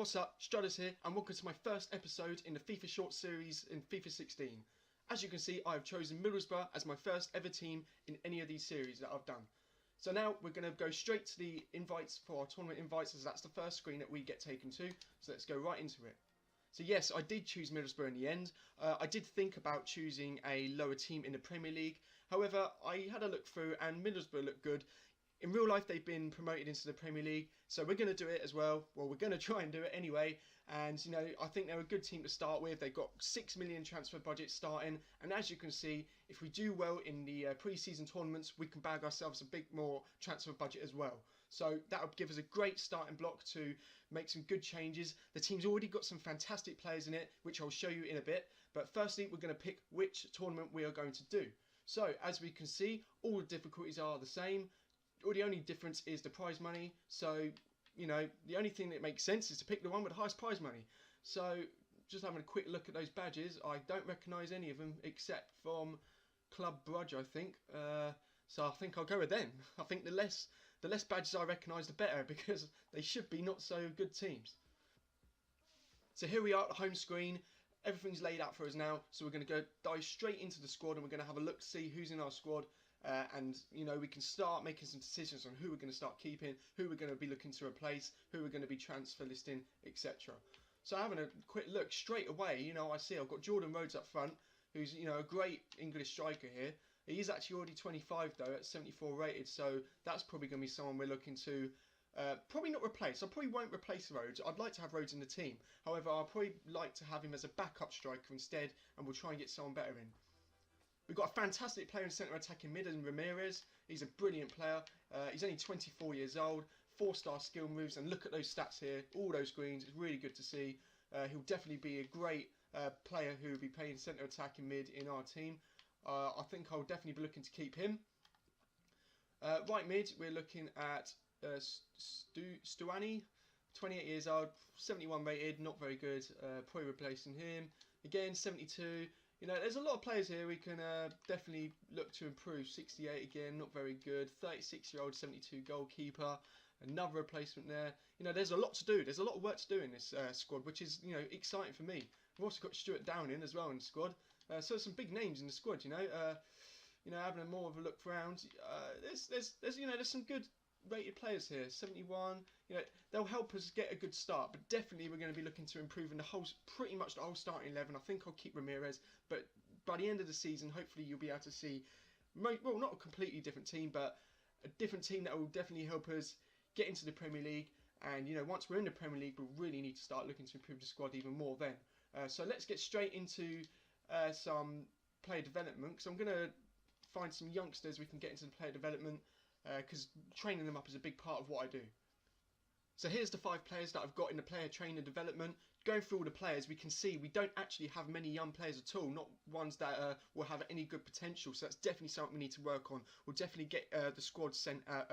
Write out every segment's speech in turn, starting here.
What's up, Strutters here, and welcome to my first episode in the FIFA short series in FIFA 16. As you can see, I've chosen Middlesbrough as my first ever team in any of these series that I've done. So now we're going to go straight to the invites for our tournament invites, as that's the first screen that we get taken to. So let's go right into it. So yes, I did choose Middlesbrough in the end. I did think about choosing a lower team in the Premier League. However, I had a look through and Middlesbrough looked good. In real life, they've been promoted into the Premier League, so we're going to do it as well. Well, we're going to try and do it anyway. And, you know, I think they're a good team to start with. They've got 6 million transfer budget starting. And as you can see, if we do well in the pre-season tournaments, we can bag ourselves a big more transfer budget as well. So that would give us a great starting block to make some good changes. The team's already got some fantastic players in it, which I'll show you in a bit. But firstly, we're going to pick which tournament we are going to do. So, as we can see, all the difficulties are the same. The only difference is the prize money, so, you know, the only thing that makes sense is to pick the one with the highest prize money. So, just having a quick look at those badges, I don't recognise any of them except from Club Brugge, I think. So I think I'll go with them. I think the less badges I recognise, the better, because they should be not so good teams. So here we are at the home screen. Everything's laid out for us now, so we're going to go dive straight into the squad and we're going to have a look to see who's in our squad. And, you know, we can start making some decisions on who we're going to start keeping, who we're going to be looking to replace, who we're going to be transfer listing, etc. So having a quick look straight away, you know, I see I've got Jordan Rhodes up front, who's, you know, a great English striker here. He is actually already 25 though, at 74 rated, so that's probably going to be someone we're looking to probably not replace. I probably won't replace Rhodes. I'd like to have Rhodes in the team. However, I'll probably like to have him as a backup striker instead, and we'll try and get someone better in. We've got a fantastic player in centre attacking mid in Ramirez. He's a brilliant player. He's only 24 years old, 4-star skill moves, and look at those stats here, all those greens. It's really good to see. He'll definitely be a great player who will be playing centre attacking mid in our team. I think I'll definitely be looking to keep him. Right mid, we're looking at Stuani, 28 years old, 71 rated, not very good. Probably replacing him. Again, 72. You know, there's a lot of players here we can definitely look to improve. 68 again, not very good. 36-year-old, 72 goalkeeper. Another replacement there. You know, there's a lot to do. There's a lot of work to do in this squad, which is, you know, exciting for me. We've also got Stuart Downing as well in the squad. So there's some big names in the squad, you know. Having a more of a look around. There's some good rated players here. 71. You know, they'll help us get a good start, but definitely we're going to be looking to improve in pretty much the whole starting 11. I think I'll keep Ramirez, but by the end of the season, hopefully you'll be able to see, well, not a completely different team, but a different team that will definitely help us get into the Premier League. And, you know, once we're in the Premier League, we'll really need to start looking to improve the squad even more then. So let's get straight into some player development, because I'm going to find some youngsters we can get into the player development, because training them up is a big part of what I do. So here's the 5 players that I've got in the player training development. Going through all the players, we can see we don't actually have many young players at all, not ones that will have any good potential, so that's definitely something we need to work on. We'll definitely get the squad sent out,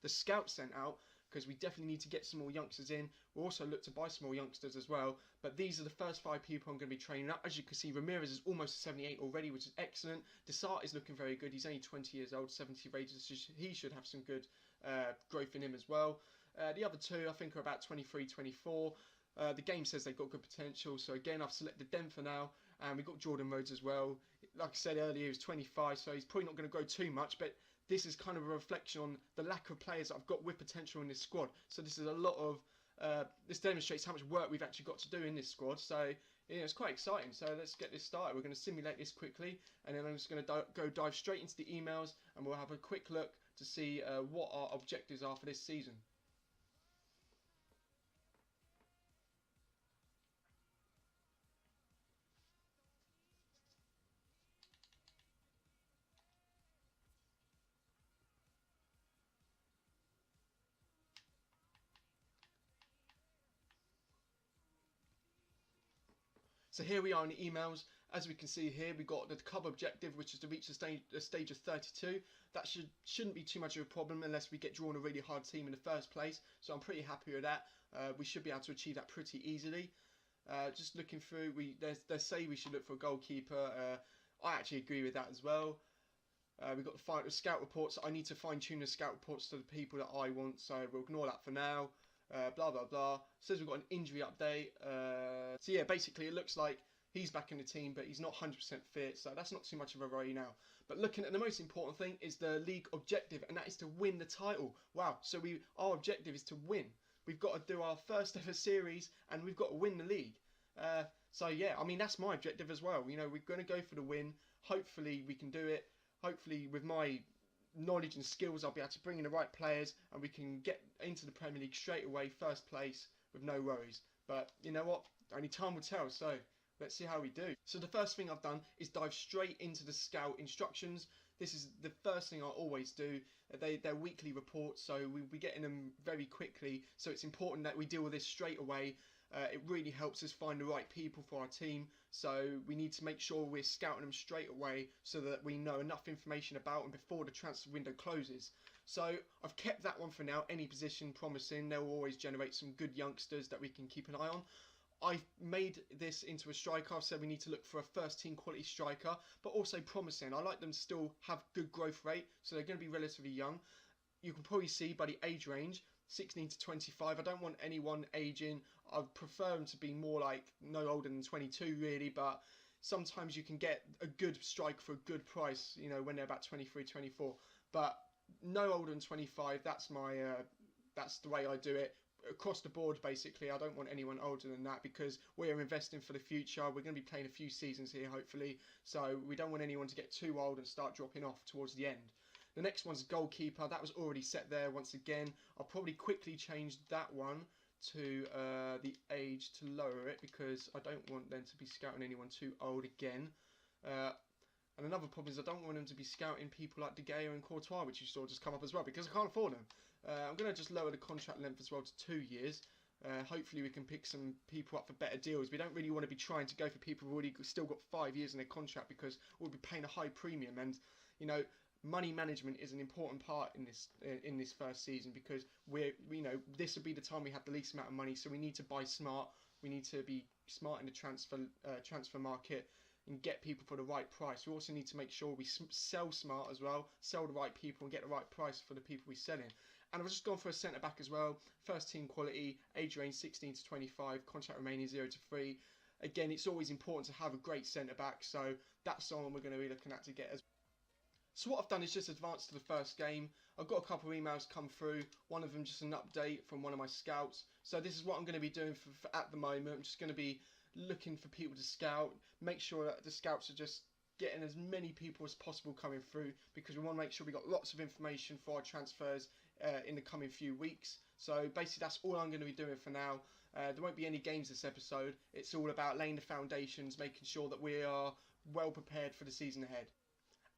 the scouts sent out, because we definitely need to get some more youngsters in. We'll also look to buy some more youngsters as well, but these are the first 5 people I'm going to be training up. As you can see, Ramirez is almost 78 already, which is excellent. Desart is looking very good. He's only 20 years old, 70 rated, so he should have some good growth in him as well. The other 2, I think, are about 23, 24. The game says they've got good potential, so again, I've selected them for now. And we've got Jordan Rhodes as well. Like I said earlier, he was 25, so he's probably not going to grow too much, but this is kind of a reflection on the lack of players that I've got with potential in this squad. So this is a lot of, this demonstrates how much work we've actually got to do in this squad. So, you know, it's quite exciting. So let's get this started. We're going to simulate this quickly, and then I'm just going to dive straight into the emails, and we'll have a quick look to see what our objectives are for this season. So here we are in the emails. As we can see here, we've got the club objective, which is to reach the stage of 32. That shouldn't be too much of a problem unless we get drawn a really hard team in the first place. So I'm pretty happy with that. We should be able to achieve that pretty easily. Just looking through, they say we should look for a goalkeeper. I actually agree with that as well. We've got the scout reports. I need to fine tune the scout reports to the people that I want, so we'll ignore that for now. blah blah blah. Says we've got an injury update. So yeah, basically it looks like he's back in the team, but he's not 100% fit, so that's not too much of a worry now. But looking at the most important thing is the league objective, and that is to win the title. Wow, so our objective is to win. We've got to do our first ever series, and we've got to win the league. So yeah, I mean, that's my objective as well. You know, we're going to go for the win. Hopefully we can do it. Hopefully with my knowledge and skills, I'll be able to bring in the right players, and we can get into the Premier League straight away, first place, with no worries. But you know what? Only time will tell, so let's see how we do. So the first thing I've done is dive straight into the scout instructions. This is the first thing I always do. They're weekly reports, so we'll be getting them very quickly. So it's important that we deal with this straight away. It really helps us find the right people for our team. So we need to make sure we're scouting them straight away so that we know enough information about them before the transfer window closes. So I've kept that one for now. Any position promising, they'll always generate some good youngsters that we can keep an eye on. I've made this into a striker, so we need to look for a first team quality striker, but also promising. I like them to still have good growth rate, so they're going to be relatively young. You can probably see by the age range, 16 to 25. I don't want anyone aging. I'd prefer them to be more like no older than 22 really, but sometimes you can get a good striker for a good price, you know, when they're about 23, 24. But no older than 25, that's the way I do it. Across the board, basically, I don't want anyone older than that because we're investing for the future. We're going to be playing a few seasons here, hopefully, so we don't want anyone to get too old and start dropping off towards the end. The next one's goalkeeper. That was already set there once again. I'll probably quickly change that one to the age to lower it because I don't want them to be scouting anyone too old again. And another problem is I don't want them to be scouting people like De Gea and Courtois, which you saw just come up as well, because I can't afford them. I'm going to just lower the contract length as well to 2 years. Hopefully we can pick some people up for better deals. We don't really want to be trying to go for people who've already still got 5 years in their contract because we'll be paying a high premium. And, you know, money management is an important part in this first season because this will be the time we have the least amount of money, so we need to buy smart. We need to be smart in the transfer market and get people for the right price. We also need to make sure we sell smart as well, sell the right people and get the right price for the people we're selling. And I've just gone for a centre back as well, first team quality, age range 16 to 25, contract remaining 0 to 3. Again, it's always important to have a great centre back, so that's someone we're going to be looking at to get as well. So what I've done is just advance to the first game. I've got a couple of emails come through, one of them just an update from one of my scouts. So this is what I'm going to be doing for at the moment. I'm just going to be looking for people to scout, make sure that the scouts are just getting as many people as possible coming through because we want to make sure we got lots of information for our transfers in the coming few weeks. So basically that's all I'm going to be doing for now. There won't be any games this episode. It's all about laying the foundations, making sure that we are well prepared for the season ahead.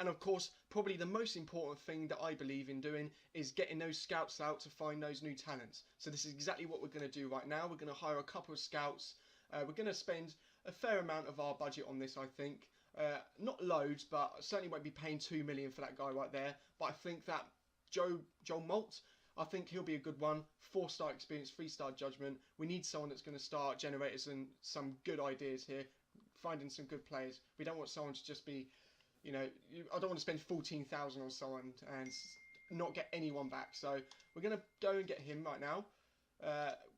And of course, probably the most important thing that I believe in doing is getting those scouts out to find those new talents. So this is exactly what we're going to do right now. We're going to hire a couple of scouts. We're going to spend a fair amount of our budget on this, I think. Not loads, but I certainly won't be paying $2 million for that guy right there. But I think that Joel Malt, I think he'll be a good one. 4-star experience, 3-star judgment. We need someone that's going to start generating some good ideas here, finding some good players. We don't want someone to just be, you know, I don't want to spend 14,000 on someone and not get anyone back. So we're going to go and get him right now.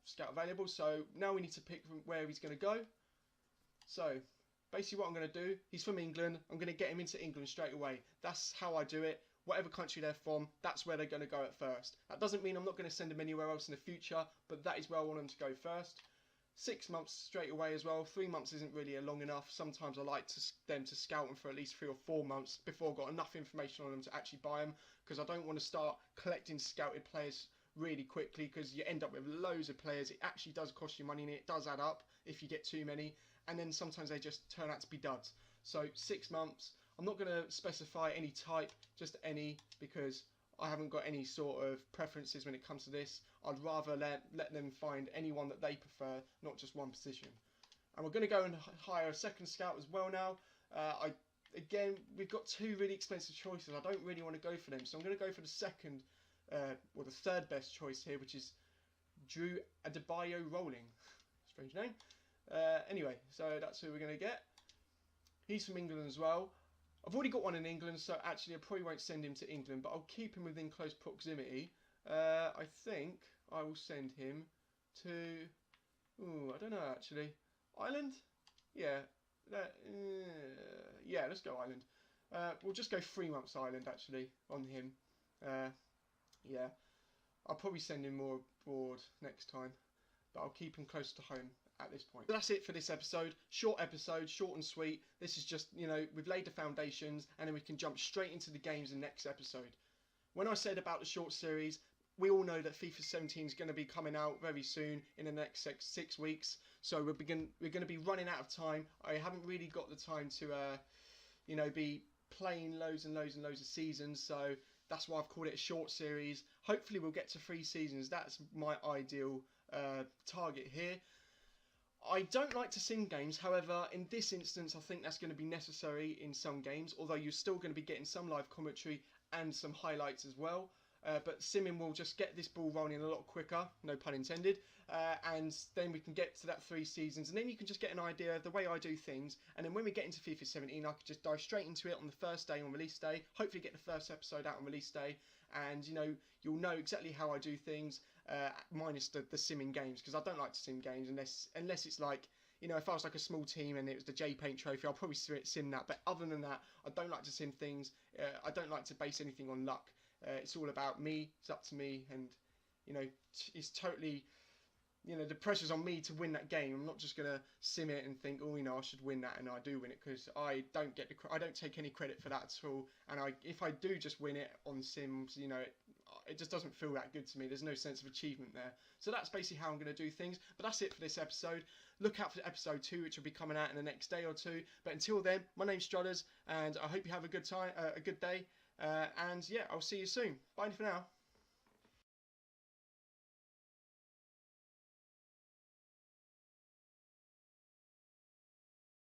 Scout available. So now we need to pick where he's going to go. So basically what I'm going to do, he's from England. I'm going to get him into England straight away. That's how I do it. Whatever country they're from, that's where they're going to go at first. That doesn't mean I'm not going to send them anywhere else in the future, but that is where I want them to go first. 6 months straight away as well. 3 months isn't really long enough. Sometimes I like them to scout them for at least 3 or 4 months before I've got enough information on them to actually buy them, because I don't want to start collecting scouted players really quickly because you end up with loads of players. It actually does cost you money and it does add up if you get too many, and then sometimes they just turn out to be duds. So 6 months. I'm not going to specify any type, just any, because I haven't got any sort of preferences when it comes to this. I'd rather let them find anyone that they prefer, not just one position. And we're going to go and hire a second scout as well now. Again, we've got 2 really expensive choices. I don't really want to go for them, so I'm going to go for the second, or the third best choice here, which is Drew Adebayo Rolling. Strange name. Anyway, so that's who we're going to get. He's from England as well. I've already got one in England, so actually I probably won't send him to England, but I'll keep him within close proximity. I think I will send him to, ooh, I don't know actually. Ireland? Yeah. Yeah, let's go Ireland. We'll just go 3 months Ireland actually on him. Yeah, I'll probably send him more abroad next time, but I'll keep him close to home at this point. So that's it for this episode. Short episode, short and sweet. This is just, you know, we've laid the foundations and then we can jump straight into the games in the next episode. When I said about the short series, we all know that FIFA 17 is going to be coming out very soon in the next 6 weeks. So we're going to be running out of time. I haven't really got the time to, you know, be playing loads and loads and loads of seasons. So that's why I've called it a short series. Hopefully we'll get to 3 seasons. That's my ideal target here. I don't like to sim games, however, in this instance I think that's going to be necessary in some games, although you're still going to be getting some live commentary and some highlights as well. But simming will just get this ball rolling a lot quicker, no pun intended, and then we can get to that 3 seasons, and then you can just get an idea of the way I do things, and then when we get into FIFA 17 I could just dive straight into it on the first day on release day, hopefully get the first episode out on release day, and you know, you'll know exactly how I do things, minus the simming games, because I don't like to sim games unless it's like, you know, if I was like a small team and it was the J-Paint trophy, I'll probably sim that, but other than that, I don't like to sim things, I don't like to base anything on luck. It's all about me, it's up to me, and you know, it's totally, you know, the pressure's on me to win that game. I'm not just gonna sim it and think, oh, you know, I should win that, and I do win it, because I don't take any credit for that at all. And if I do just win it on sims, you know, it just doesn't feel that good to me. There's no sense of achievement there. So that's basically how I'm going to do things. But that's it for this episode. Look out for episode 2, which will be coming out in the next day or 2. But until then, my name's Strutters, and I hope you have a good time, a good day. And yeah, I'll see you soon. Bye for now.